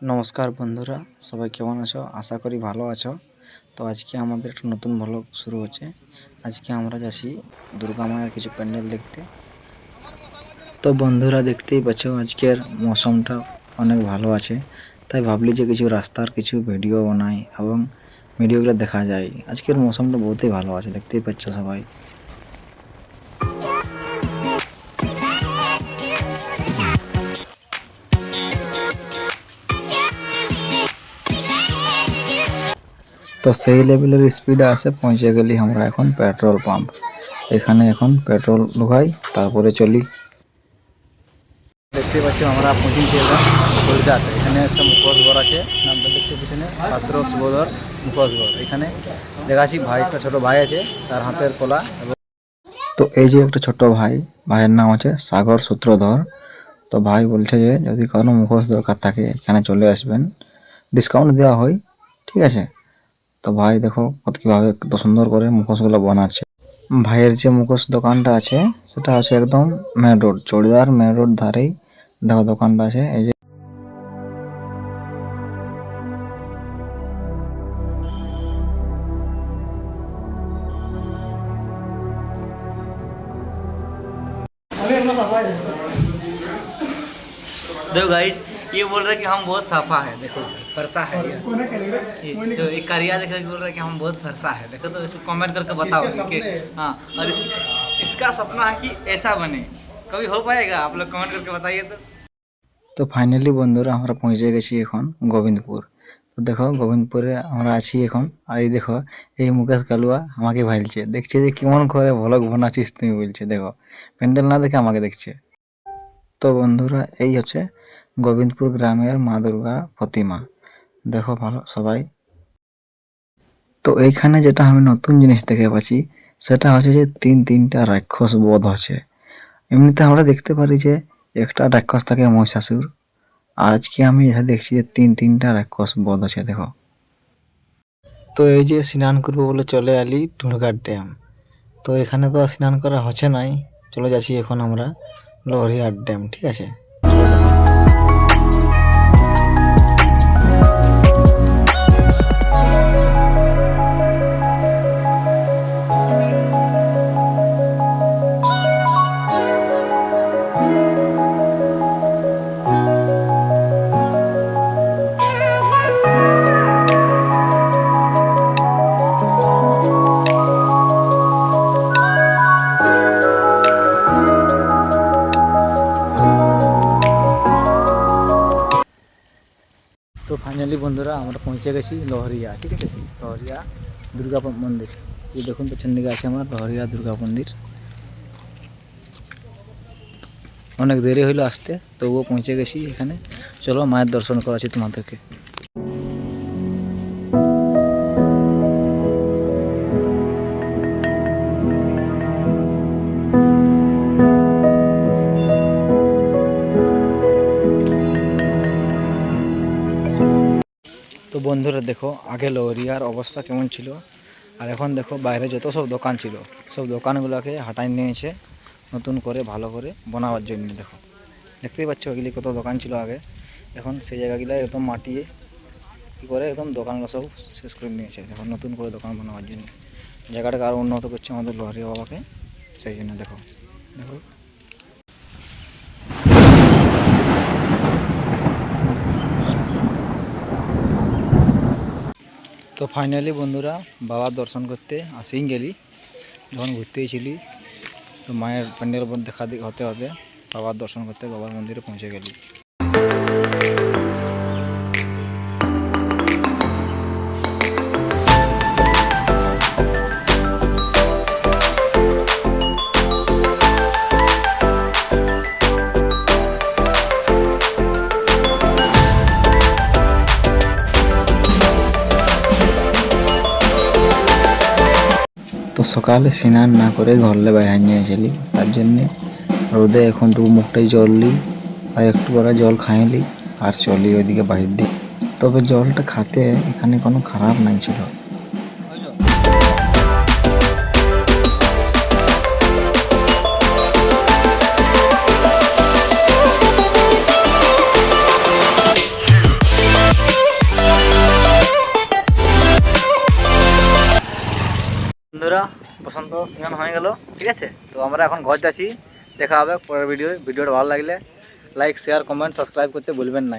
नमस्कार बंधुरा सबाई केमन आछो आशा करी भालो आछो। तो आज के आमादेर एक नतून ब्लग शुरू होच्छे। आज के आमरा जाच्छी दुर्गा मायेर किछु पैंडल देखते। तो बंधुरा देखतेई पाच्छो आजकेर मौसमटा अनेक भालो आछे, ताई भाबली जे किछु रास्तार किछु भिडियो बानाई एबं भिडियोगुलो देखा जाय। आजकेर मौसमटा बहुतई भालो आछे, देखतेई पाच्छो सबाई। तो সেই লেভেলের স্পিডে আসে পৌঁছে গেলি আমরা এখন পেট্রোল পাম্প। এখানে এখন পেট্রোল ঢোকাই তারপরে চলি। দেখতে পাচ্ছি আমরা পৌঁছে গেলাম কলকাতা। এখানে একটা মুখোশঘর আছে, নামটা দেখতে পিছনে পাত্র সুবোধর মুখোশঘর। এখানে দেখাচ্ছি ভাই, একটা ছোট ভাই আছে, তার হাতের কলা। তো এই যে একটা ছোট ভাই, ভাইয়ের নাম আছে সাগর সূত্রধর। তো ভাই বলছে যে যদি কোনো মুখোশ দরকার থাকে এখানে চলে আসবেন, ডিসকাউন্ট দেওয়া হয়, ঠিক আছে। তো ভাই দেখো কত কিভাবে কত সুন্দর করে মুখোশগুলো বানাচ্ছে। ভাইয়ের যে মুখোশ দোকানটা আছে সেটা আছে একদম মেন রোড, চড়িদার মেন রোড ধারেই দেখো দোকানটা আছে। এই যে देखो गाइस, ये बोल रहा है कि हम बहुत साफा है। देखो फरसा है ये। तो एक करिया देख के बोल रहा है कि हम बहुत फरसा है। देखो तो इसको कमेंट करके बताओ कि हाँ। और इसका सपना है कि ऐसा बने, कभी हो पाएगा? आप लोग कमेंट करके बताइए। তো ফাইনালি বন্ধুরা আমরা পৌঁছে গেছি এখন গোবিন্দপুর। তো দেখো গোবিন্দপুরে আমরা আছি এখন। আর এই দেখো এই মুকেশ কালুয়া আমাকে ভাইলছে, দেখছে যে কেমন করে ভ্লগ বানাচ্ছিস তুমি, বলছে। দেখো প্যান্ডেল না দেখে আমাকে দেখছে। তো বন্ধুরা এই হচ্ছে গোবিন্দপুর গ্রামের মা দুর্গা প্রতিমা, দেখো ভালো সবাই। তো এইখানে যেটা আমি নতুন জিনিস দেখে পাচ্ছি সেটা হচ্ছে যে তিনটা রাক্ষস বধ আছে। এমনিতে আমরা দেখতে পারি যে একটা রাক্ষস থাকে মহিষাসুর, আজকে আমি এটা দেখছি যে তিনটা রাক্ষস বধ আছে, দেখো। তো এই যে স্নান করবো বলে চলে আলি টুনঘাট ড্যাম। তো এখানে তো স্নান করা হচ্ছে নাই, চলে যাচ্ছি এখন আমরা লহরিয়ার ড্যাম, ঠিক আছে। তো ফাইনালি বন্ধুরা আমরা পৌঁছে গেছি লহরিয়া, ঠিক আছে। লহরিয়া দুর্গা মন্দির, এই দেখুন পেছন দিকে আছে আমার লহরিয়া দুর্গা মন্দির। অনেক দেরি হইলো আসতে, তবুও পৌঁছে গেছি এখানে। চলো মায়ের দর্শন করাচ্ছি তোমাদেরকে। তো বন্ধুরা দেখো আগে লহরিয়ার অবস্থা কেমন ছিল, আর এখন দেখো বাইরে যত সব দোকান ছিল সব দোকানগুলোকে হাঁটাই নিয়েছে নতুন করে ভালো করে বানাবার জন্য। দেখো দেখতেই পাচ্ছ এগুলি কত দোকান ছিল আগে, এখন সেই জায়গাগুলো একদম মাটিয়ে কী করে একদম দোকানগুলো সব শেষ করে নিয়েছে। দেখো নতুন করে দোকান বানাবার জন্য জায়গাটাকে আরও উন্নত করছে আমাদের লহরিয়া বাবাকে, সেই জন্য দেখো দেখো। তো ফাইনালি বন্ধুরা বাবার দর্শন করতে আসেই গেলি, যখন ঘুরতেই ছিলি তো মায়ের প্যান্ডেল দেখা হতে হতে বাবার দর্শন করতে বাবার মন্দিরে পৌঁছে গেলি। তো সকালে স্নান না করে ঘরলে বাইরে নিয়ে গেলি, তার জন্যে রোদে এখন মুখটাই জললি আর একটু করে জল খাইলি আর চলি ওইদিকে বাইর দিক। তবে জলটা খাতে এখানে কোনো খারাপ নাই ছিল। বন্ধুরা পছন্দ স্নান হয়ে গেল, ঠিক আছে। তো আমরা এখন ঘর যাচ্ছি, দেখা হবে পরের ভিডিওটা ভালো লাগলে লাইক শেয়ার কমেন্ট সাবস্ক্রাইব করতে ভুলবেন না।